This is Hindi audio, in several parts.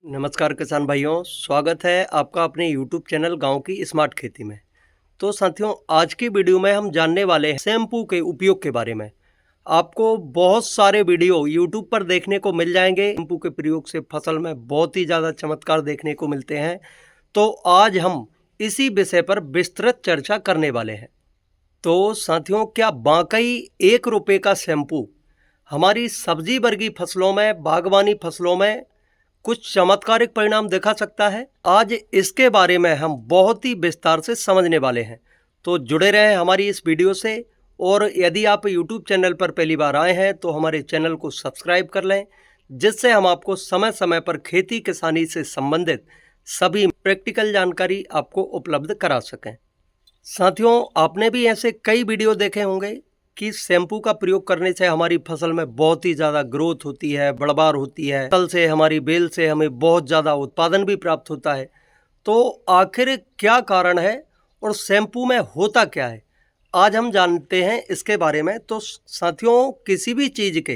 नमस्कार किसान भाइयों, स्वागत है आपका अपने यूट्यूब चैनल गांव की स्मार्ट खेती में। तो साथियों, आज की वीडियो में हम जानने वाले हैं शैम्पू के उपयोग के बारे में। आपको बहुत सारे वीडियो यूट्यूब पर देखने को मिल जाएंगे। शैम्पू के प्रयोग से फसल में बहुत ही ज़्यादा चमत्कार देखने को मिलते हैं। तो आज हम इसी विषय पर विस्तृत चर्चा करने वाले हैं। तो साथियों, क्या वाकई 1 रुपये का शैम्पू हमारी सब्जी वर्गी फसलों में, बागवानी फसलों में कुछ चमत्कारिक परिणाम दिखा सकता है? आज इसके बारे में हम बहुत ही विस्तार से समझने वाले हैं। तो जुड़े रहें हमारी इस वीडियो से। और यदि आप YouTube चैनल पर पहली बार आए हैं तो हमारे चैनल को सब्सक्राइब कर लें, जिससे हम आपको समय समय पर खेती किसानी से संबंधित सभी प्रैक्टिकल जानकारी आपको उपलब्ध करा सकें। साथियों, आपने भी ऐसे कई वीडियो देखे होंगे कि शैम्पू का प्रयोग करने से हमारी फसल में बहुत ही ज़्यादा ग्रोथ होती है, बढ़वार होती है, फसल से, हमारी बेल से हमें बहुत ज़्यादा उत्पादन भी प्राप्त होता है। तो आखिर क्या कारण है और शैम्पू में होता क्या है, आज हम जानते हैं इसके बारे में। तो साथियों, किसी भी चीज़ के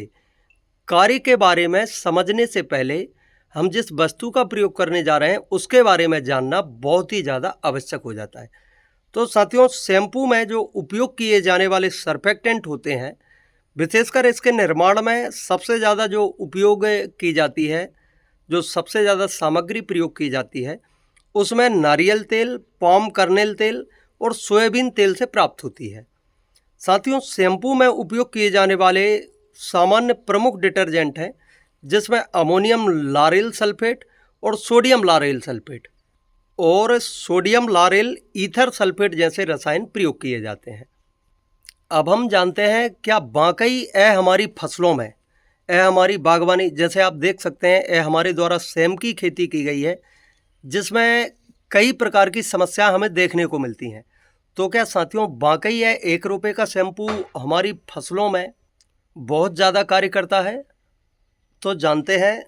कार्य के बारे में समझने से पहले हम जिस वस्तु का प्रयोग करने जा रहे हैं उसके बारे में जानना बहुत ही ज़्यादा आवश्यक हो जाता है। तो साथियों, शैम्पू में जो उपयोग किए जाने वाले सर्फेक्टेंट होते हैं, विशेषकर इसके निर्माण में सबसे ज़्यादा जो उपयोग की जाती है, जो सबसे ज़्यादा सामग्री प्रयोग की जाती है, उसमें नारियल तेल, पाम कर्नेल तेल और सोयाबीन तेल से प्राप्त होती है। साथियों, शैम्पू में उपयोग किए जाने वाले सामान्य प्रमुख डिटर्जेंट हैं, जिसमें अमोनियम लारेल सल्फेट और सोडियम लारेल सल्फेट और सोडियम लारेल ईथर सल्फेट जैसे रसायन प्रयोग किए जाते हैं। अब हम जानते हैं क्या वाकई यह हमारी फसलों में, यह हमारी बागवानी, जैसे आप देख सकते हैं यह हमारे द्वारा सेम की खेती की गई है, जिसमें कई प्रकार की समस्या हमें देखने को मिलती हैं। तो क्या साथियों, वाकई यह 1 रुपये का शैम्पू हमारी फसलों में बहुत ज़्यादा कार्य करता है? तो जानते हैं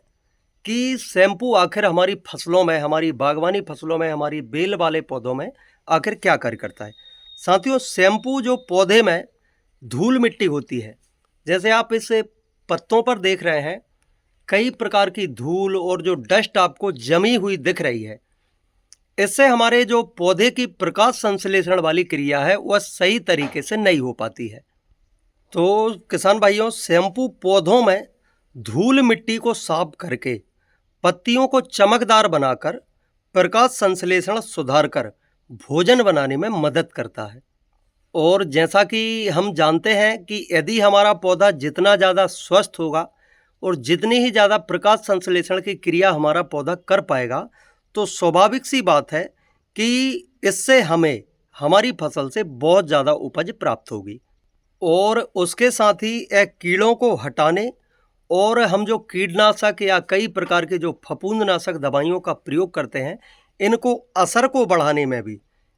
कि शैम्पू आखिर हमारी फसलों में, हमारी बागवानी फसलों में, हमारी बेल वाले पौधों में आखिर क्या कार्य करता है। साथियों, शैम्पू जो पौधे में धूल मिट्टी होती है, जैसे आप इस पत्तों पर देख रहे हैं, कई प्रकार की धूल और जो डस्ट आपको जमी हुई दिख रही है, इससे हमारे जो पौधे की प्रकाश संश्लेषण वाली क्रिया है वह सही तरीके से नहीं हो पाती है। तो किसान भाइयों, शैम्पू पौधों में धूल मिट्टी को साफ करके, पत्तियों को चमकदार बनाकर, प्रकाश संश्लेषण सुधार कर भोजन बनाने में मदद करता है। और जैसा कि हम जानते हैं कि यदि हमारा पौधा जितना ज़्यादा स्वस्थ होगा और जितनी ही ज़्यादा प्रकाश संश्लेषण की क्रिया हमारा पौधा कर पाएगा, तो स्वाभाविक सी बात है कि इससे हमें हमारी फसल से बहुत ज़्यादा उपज प्राप्त होगी। और उसके साथ ही यह कीड़ों को हटाने और हम जो कीटनाशक या कई प्रकार के जो फफूंदनाशक दवाइयों का प्रयोग करते हैं, इनको असर को बढ़ाने में भी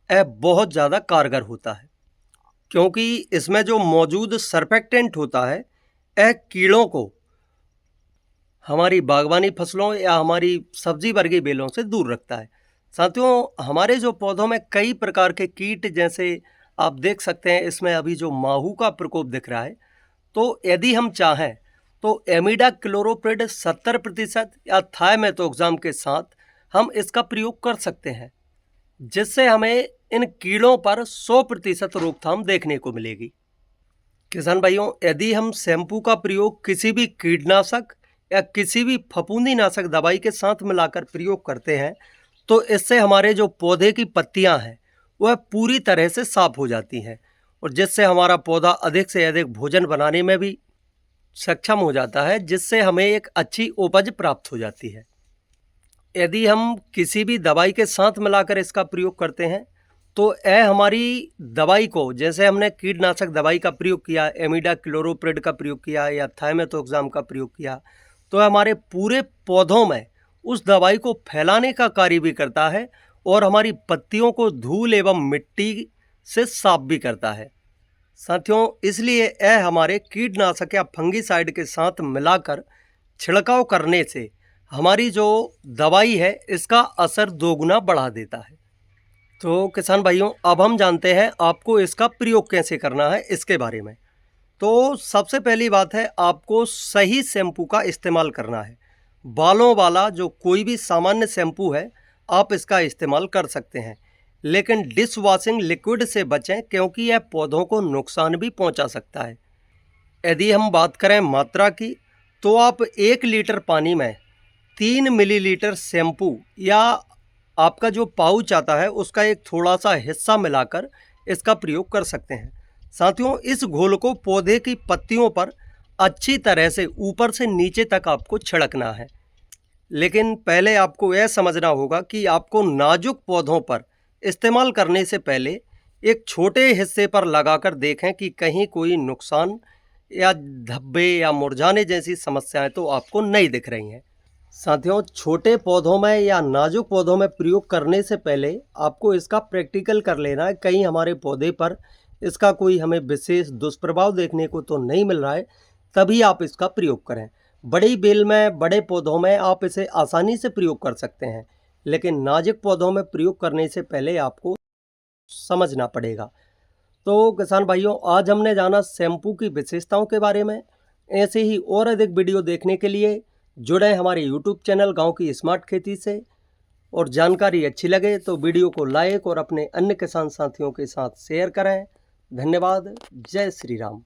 यह बहुत ज़्यादा कारगर होता है, क्योंकि इसमें जो मौजूद सर्फेक्टेंट होता है, यह कीड़ों को हमारी बागवानी फसलों या हमारी सब्जी वर्गी बेलों से दूर रखता है। साथियों, हमारे जो पौधों में कई प्रकार के कीट, जैसे आप देख सकते हैं इसमें अभी जो माहू का प्रकोप दिख रहा है, तो यदि हम चाहें तो एमिडा क्लोरोप्रिड 70% या थायमेथोक्साम के साथ हम इसका प्रयोग कर सकते हैं, जिससे हमें इन कीड़ों पर 100% रोकथाम देखने को मिलेगी। किसान भाइयों, यदि हम शैम्पू का प्रयोग किसी भी कीटनाशक या किसी भी फफूंदीनाशक दवाई के साथ मिलाकर प्रयोग करते हैं, तो इससे हमारे जो पौधे की पत्तियां हैं वह पूरी तरह से साफ हो जाती हैं, और जिससे हमारा पौधा अधिक से अधिक भोजन बनाने में भी सक्षम हो जाता है, जिससे हमें एक अच्छी उपज प्राप्त हो जाती है। यदि हम किसी भी दवाई के साथ मिलाकर इसका प्रयोग करते हैं, तो यह हमारी दवाई को, जैसे हमने कीटनाशक दवाई का प्रयोग किया, एमिडा क्लोरोप्रिड का प्रयोग किया या थायमेथोक्साम का प्रयोग किया, तो हमारे पूरे पौधों में उस दवाई को फैलाने का कार्य भी करता है और हमारी पत्तियों को धूल एवं मिट्टी से साफ भी करता है। साथियों, इसलिए यह हमारे कीटनाशक या फंगीसाइड के साथ मिलाकर छिड़काव करने से हमारी जो दवाई है इसका असर दोगुना बढ़ा देता है। तो किसान भाइयों, अब हम जानते हैं आपको इसका प्रयोग कैसे करना है इसके बारे में। तो सबसे पहली बात है, आपको सही शैम्पू का इस्तेमाल करना है। बालों वाला जो कोई भी सामान्य शैम्पू है आप इसका इस्तेमाल कर सकते हैं, लेकिन डिश वॉशिंग लिक्विड से बचें क्योंकि यह पौधों को नुकसान भी पहुंचा सकता है। यदि हम बात करें मात्रा की, तो आप 1 लीटर पानी में 3 मिलीलीटर शैम्पू या आपका जो पाउच आता है उसका एक थोड़ा सा हिस्सा मिलाकर इसका प्रयोग कर सकते हैं। साथियों, इस घोल को पौधे की पत्तियों पर अच्छी तरह से ऊपर से नीचे तक आपको छिड़कना है, लेकिन पहले आपको यह समझना होगा कि आपको नाजुक पौधों पर इस्तेमाल करने से पहले एक छोटे हिस्से पर लगाकर देखें कि कहीं कोई नुकसान या धब्बे या मुरझाने जैसी समस्याएं तो आपको नहीं दिख रही हैं। साथियों, छोटे पौधों में या नाजुक पौधों में प्रयोग करने से पहले आपको इसका प्रैक्टिकल कर लेना है। कहीं हमारे पौधे पर इसका कोई हमें विशेष दुष्प्रभाव देखने को तो नहीं मिल रहा है, तभी आप इसका प्रयोग करें। बड़ी बेल में, बड़े पौधों में आप इसे आसानी से प्रयोग कर सकते हैं, लेकिन नाजुक पौधों में प्रयोग करने से पहले आपको समझना पड़ेगा। तो किसान भाइयों, आज हमने जाना शैम्पू की विशेषताओं के बारे में। ऐसे ही और अधिक वीडियो देखने के लिए जुड़े हमारे यूट्यूब चैनल गांव की स्मार्ट खेती से। और जानकारी अच्छी लगे तो वीडियो को लाइक और अपने अन्य किसान साथियों के साथ शेयर करें। धन्यवाद। जय श्री राम।